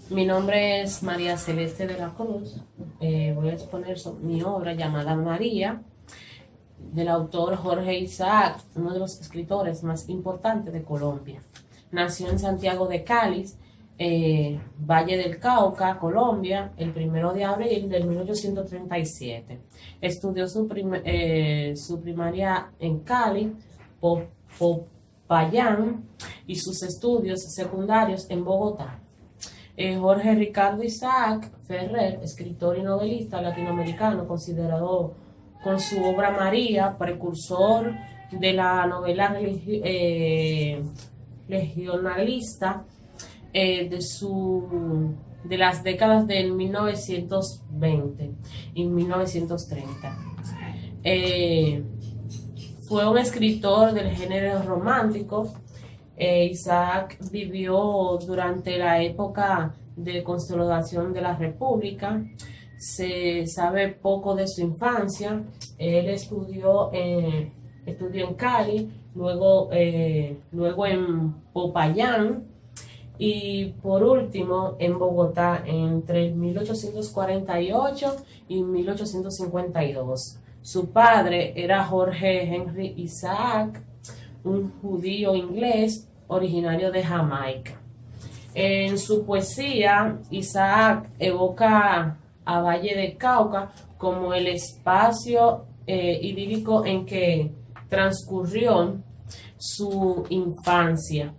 Mi nombre es María Celeste de la Cruz. Voy a exponer mi obra llamada María, del autor Jorge Isaac, uno de los escritores más importantes de Colombia. Nació en Santiago de Cali, Valle del Cauca, Colombia, el 1 de abril de 1837. Estudió su primaria en Cali, Popayán, y sus estudios secundarios en Bogotá. Jorge Ricardo Isaac Ferrer, escritor y novelista latinoamericano, considerado con su obra María precursor de la novela regionalista de las décadas del 1920 y 1930. Fue un escritor del género romántico. Isaac vivió durante la época de consolidación de la República. Se sabe poco de su infancia. Él estudió en Cali, luego en Popayán y por último en Bogotá entre 1848 y 1852. Su padre era Jorge Henry Isaac, un judío inglés originario de Jamaica. En su poesía, Isaac evoca a Valle del Cauca como el espacio idílico en que transcurrió su infancia,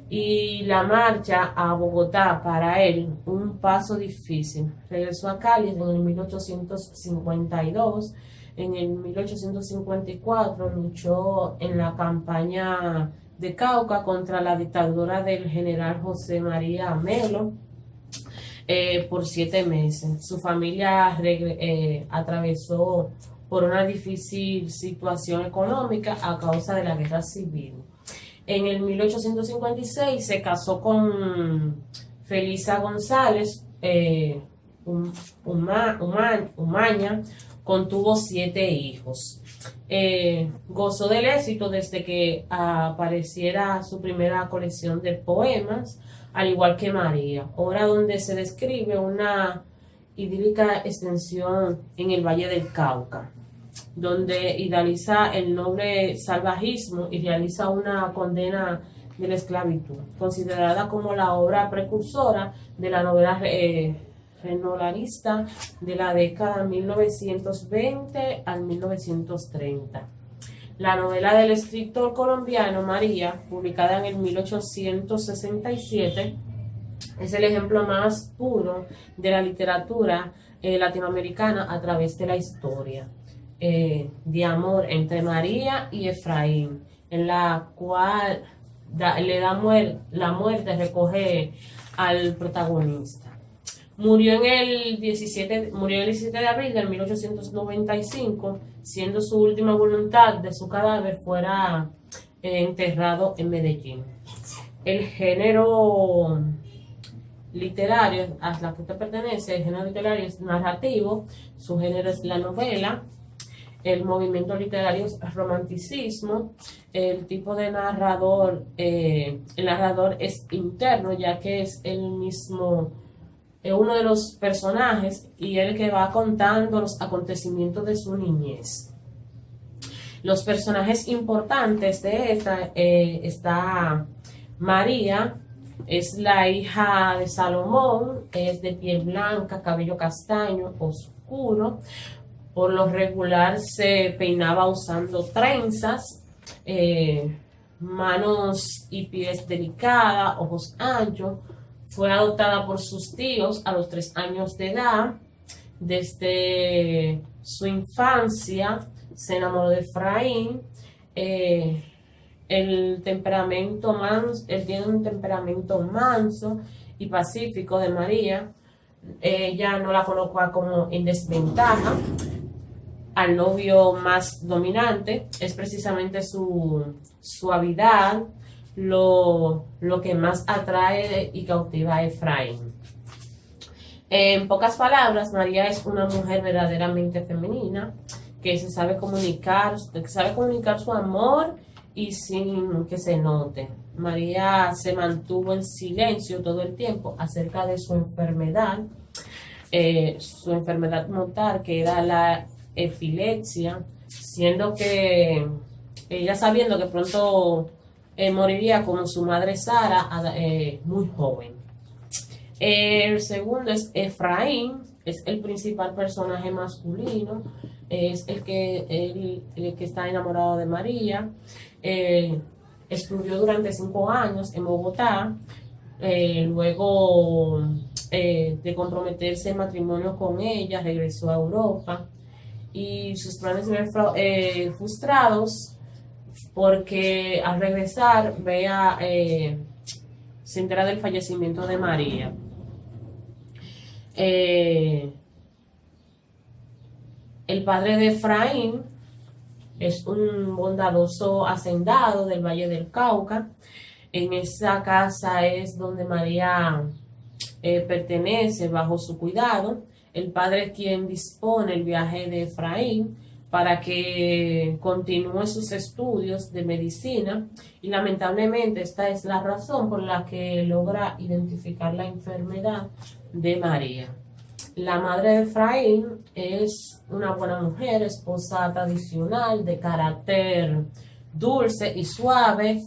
y la marcha a Bogotá para él un paso difícil. Regresó a Cali en el 1852. En el 1854 luchó en la campaña de Cauca contra la dictadura del general José María Melo por 7 meses. Su familia atravesó por una difícil situación económica a causa de la guerra civil. En el 1856 se casó con Felisa González Umaña. Contuvo 7 hijos. Gozó del éxito desde que apareciera su primera colección de poemas, al igual que María, obra donde se describe una idílica extensión en el Valle del Cauca, donde idealiza el noble salvajismo y realiza una condena de la esclavitud, considerada como la obra precursora de la novela regionalista de la década 1920 al 1930. La novela del escritor colombiano María, publicada en el 1867, es el ejemplo más puro de la literatura latinoamericana a través de la historia de amor entre María y Efraín, en la cual le da la muerte, recoge al protagonista. Murió el 17 de abril de 1895, siendo su última voluntad de su cadáver fuera enterrado en Medellín. El género literario a la que usted pertenece, el género literario es narrativo, su género es la novela, el movimiento literario es romanticismo, el tipo de narrador, el narrador es interno, ya que es el mismo, uno de los personajes y el que va contando los acontecimientos de su niñez. Los personajes importantes de esta está María, es la hija de Salomón, es de piel blanca, cabello castaño oscuro. Por lo regular se peinaba usando trenzas, manos y pies delicadas, ojos anchos. Fue adoptada por sus tíos a los 3 años de edad. Desde su infancia se enamoró de Efraín. Él tiene un temperamento manso y pacífico de María. Ella no la coloca como en desventaja. Al novio más dominante es precisamente su suavidad lo que más atrae y cautiva a Efraín. En pocas palabras, María es una mujer verdaderamente femenina que sabe comunicar su amor y sin que se note. María se mantuvo en silencio todo el tiempo acerca de su enfermedad mortal, que era la epilepsia, siendo que ella sabiendo que pronto moriría como su madre Sara, muy joven. El segundo es Efraín, es el principal personaje masculino, es el que está enamorado de María. Estudió durante 5 años en Bogotá, luego de comprometerse en matrimonio con ella, regresó a Europa y sus planes se ven frustrados porque al regresar se entera del fallecimiento de María. El padre de Efraín es un bondadoso hacendado del Valle del Cauca. En esa casa es donde María pertenece bajo su cuidado. El padre es quien dispone el viaje de Efraín para que continúe sus estudios de medicina y lamentablemente esta es la razón por la que logra identificar la enfermedad de María. La madre de Efraín es una buena mujer, esposa tradicional, de carácter dulce y suave.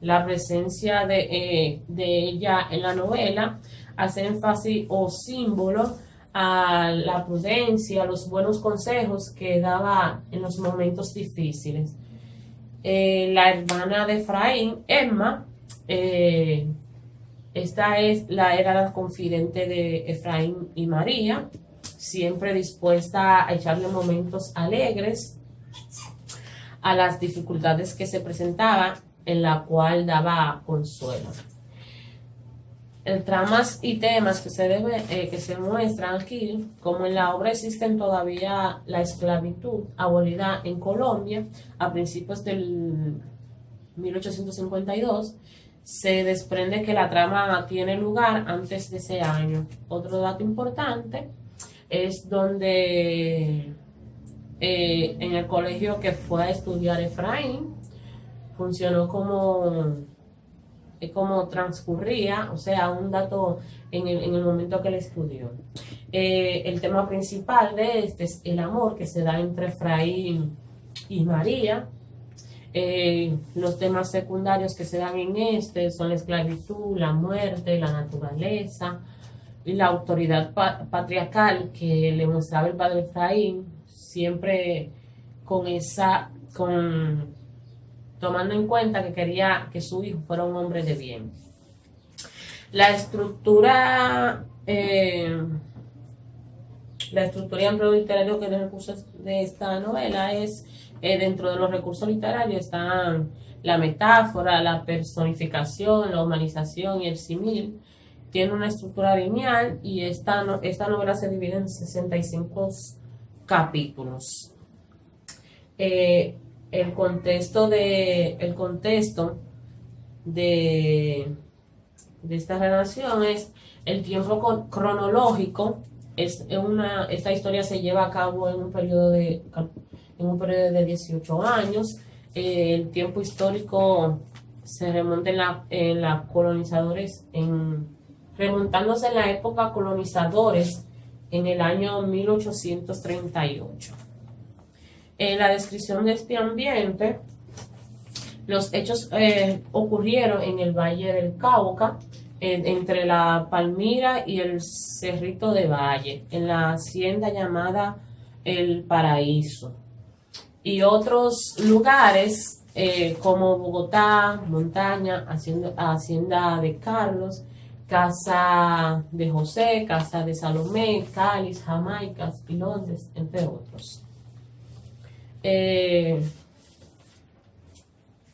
La presencia de ella en la novela hace énfasis o símbolo a la prudencia, a los buenos consejos que daba en los momentos difíciles. La hermana de Efraín, Emma, era la confidente de Efraín y María, siempre dispuesta a echarle momentos alegres a las dificultades que se presentaban, en la cual daba consuelo. Tramas y temas que se muestran aquí, como en la obra existen todavía la esclavitud abolida en Colombia a principios del 1852, se desprende que la trama tiene lugar antes de ese año. Otro dato importante es donde en el colegio que fue a estudiar Efraín, funcionó como transcurría, o sea, un dato en el momento que él estudió. El tema principal de este es el amor que se da entre Efraín y María. Los temas secundarios que se dan en este son la esclavitud, la muerte, la naturaleza y la autoridad patriarcal que le mostraba el padre Efraín, siempre tomando en cuenta que quería que su hijo fuera un hombre de bien. La estructura y amplio literario que los recursos de esta novela es, dentro de los recursos literarios están la metáfora, la personificación, la humanización y el símil. Tiene una estructura lineal y esta novela se divide en 65 capítulos. El contexto de esta relación es el tiempo cronológico. Esta historia se lleva a cabo en un periodo de 18 años. El tiempo histórico se remonta remontándose en la época colonizadores en el año 1838. En la descripción de este ambiente, los hechos ocurrieron en el Valle del Cauca, entre la Palmira y el Cerrito de Valle, en la hacienda llamada El Paraíso. Y otros lugares como Bogotá, Montaña, Hacienda de Carlos, Casa de José, Casa de Salomé, Cáliz, Jamaicas y Londres, entre otros.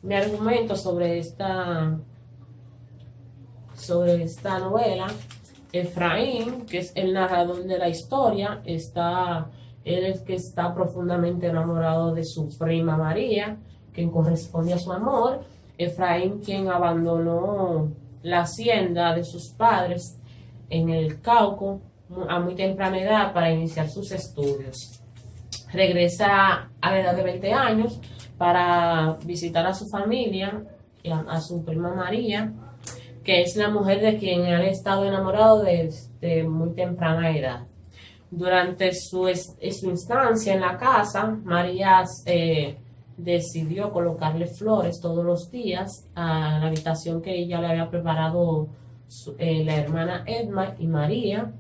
Mi argumento sobre esta novela: Efraín, que es el narrador de la historia, él es que está profundamente enamorado de su prima María, quien corresponde a su amor. Efraín, quien abandonó la hacienda de sus padres en el Cauca a muy temprana edad para iniciar sus estudios. Regresa a la edad de 20 años para visitar a su familia a su prima María, que es la mujer de quien él ha estado enamorado desde muy temprana edad. Durante su instancia en la casa, María decidió colocarle flores todos los días a la habitación que ella le había preparado la hermana Edma y María.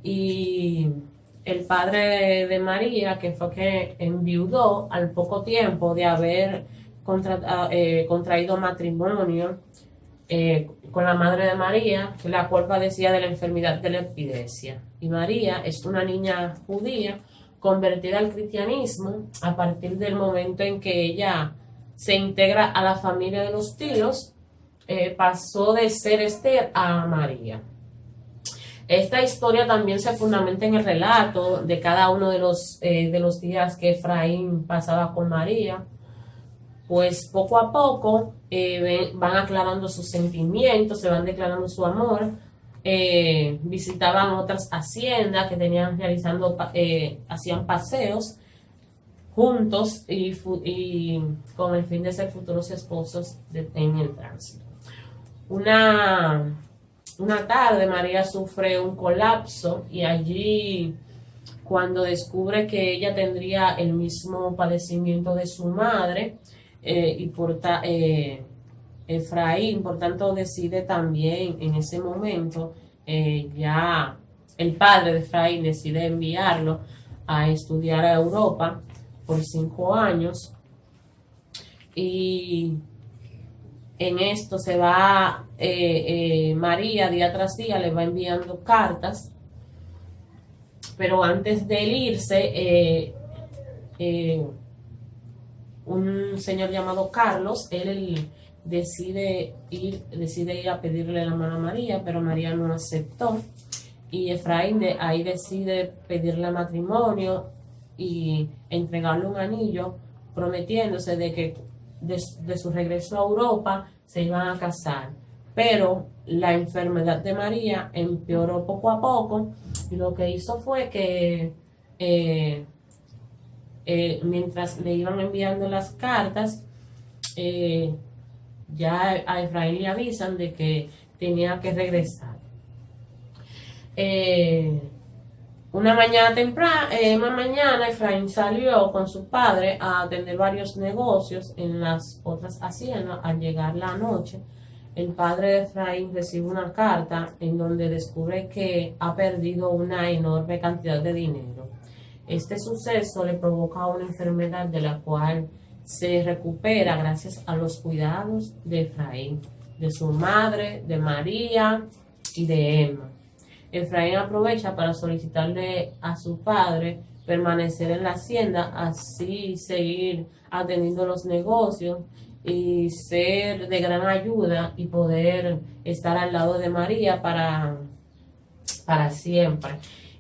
Y el padre de María, que fue que enviudó al poco tiempo de haber contraído matrimonio con la madre de María, la cual padecía de la enfermedad de la epilepsia. Y María es una niña judía convertida al cristianismo a partir del momento en que ella se integra a la familia de los tíos, pasó de ser Esther a María. Esta historia también se fundamenta en el relato de cada uno de los días que Efraín pasaba con María, pues poco a poco van aclarando sus sentimientos, se van declarando su amor, visitaban otras haciendas que tenían realizando, hacían paseos juntos y con el fin de ser futuros esposos en el tránsito. Una tarde María sufre un colapso y allí, cuando descubre que ella tendría el mismo padecimiento de su madre, Efraín, por tanto, decide también en ese momento, ya el padre de Efraín decide enviarlo a estudiar a Europa por 5 años, y en esto se va, María día tras día le va enviando cartas, pero antes de él irse, un señor llamado Carlos, él decide ir a pedirle la mano a María, pero María no aceptó, y Efraín ahí decide pedirle matrimonio y entregarle un anillo, prometiéndose de que de su regreso a Europa se iban a casar. Pero la enfermedad de María empeoró poco a poco, y lo que hizo fue que mientras le iban enviando las cartas, ya a Efraín le avisan de que tenía que regresar. Una mañana Efraín salió con su padre a atender varios negocios en las otras haciendas. Al llegar la noche, el padre de Efraín recibe una carta en donde descubre que ha perdido una enorme cantidad de dinero. Este suceso le provoca una enfermedad de la cual se recupera gracias a los cuidados de Efraín, de su madre, de María y de Emma. Efraín aprovecha para solicitarle a su padre permanecer en la hacienda, así seguir atendiendo los negocios y ser de gran ayuda y poder estar al lado de María para siempre.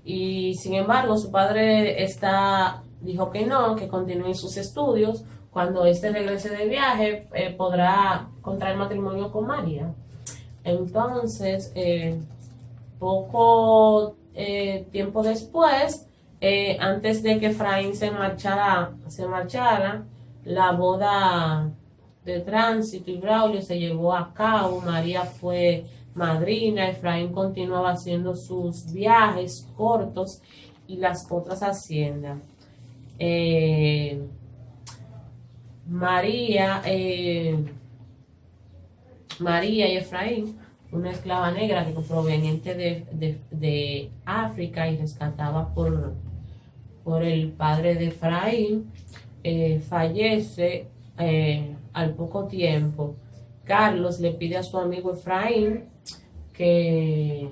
Y sin embargo, su padre dijo que no, que continúe sus estudios. Cuando regrese de viaje, podrá contraer matrimonio con María. Entonces, poco tiempo después, antes de que Efraín se marchara, la boda de tránsito y Braulio se llevó a cabo. María fue madrina, Efraín continuaba haciendo sus viajes cortos y las otras haciendas. María y Efraín, una esclava negra que proveniente de África y rescatada por el padre de Efraín, fallece al poco tiempo. Carlos le pide a su amigo Efraín que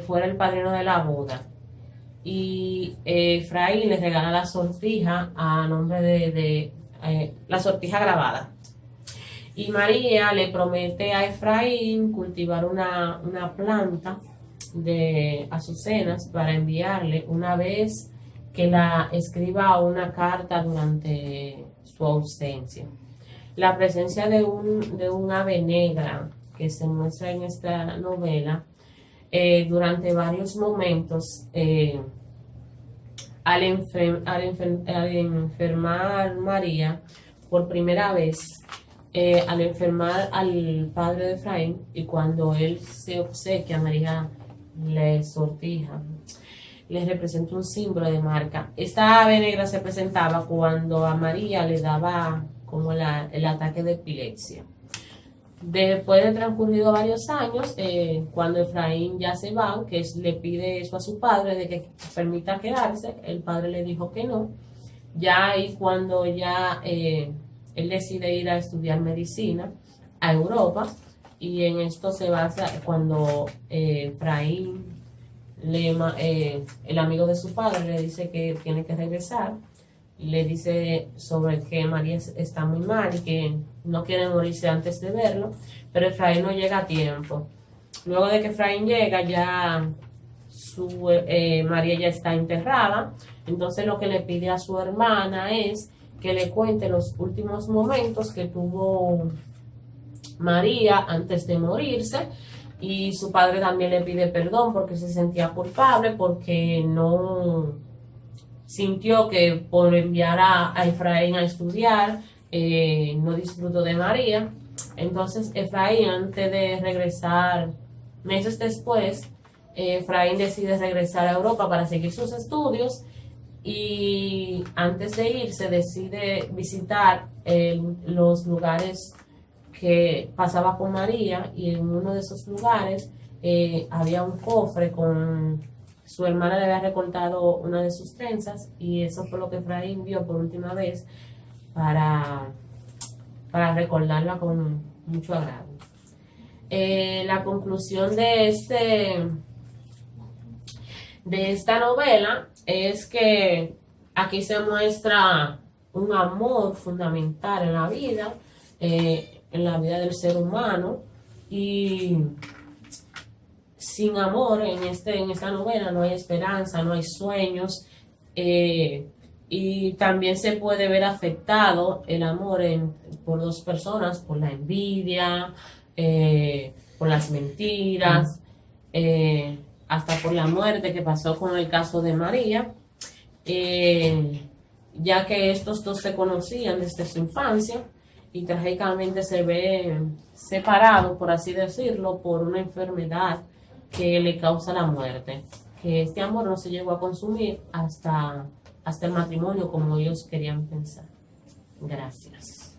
fuera el padrino de la boda, y Efraín le regala la sortija a nombre de la sortija grabada. Y María le promete a Efraín cultivar una planta de azucenas para enviarle una vez que la escriba una carta durante su ausencia. La presencia de un ave negra que se muestra en esta novela durante varios momentos, al enfermar María, por primera vez al enfermar al padre de Efraín y cuando él se obsequia, María le sortija, le representa un símbolo de marca. Esta ave negra se presentaba cuando a María le daba como el ataque de epilepsia. Después de transcurrido varios años, cuando Efraín ya se va, le pide eso a su padre de que permita quedarse, el padre le dijo que no. Ya ahí cuando ya él decide ir a estudiar medicina a Europa, y en esto se basa cuando Efraín, el amigo de su padre, le dice que tiene que regresar. Le dice sobre que María está muy mal y que no quiere morirse antes de verlo, pero Efraín no llega a tiempo. Luego de que Efraín llega, ya María ya está enterrada, entonces lo que le pide a su hermana es que le cuente los últimos momentos que tuvo María antes de morirse, y su padre también le pide perdón porque se sentía culpable, porque no sintió que por enviar a Efraín a estudiar, no disfrutó de María. Entonces Efraín, antes de regresar, meses después, Efraín decide regresar a Europa para seguir sus estudios, y antes de irse decide visitar los lugares que pasaba con María, y en uno de esos lugares había un cofre con... Su hermana le había recortado una de sus trenzas, y eso fue lo que Efraín vio por última vez para recordarla con mucho agrado. La conclusión de esta novela es que aquí se muestra un amor fundamental en la vida del ser humano, y sin amor en esta novela no hay esperanza, no hay sueños, y también se puede ver afectado el amor por dos personas, por la envidia, por las mentiras, hasta por la muerte, que pasó con el caso de María, ya que estos dos se conocían desde su infancia y trágicamente se ven separados, por así decirlo, por una enfermedad que le causa la muerte. Que este amor no se llegó a consumir hasta el matrimonio como ellos querían pensar. Gracias.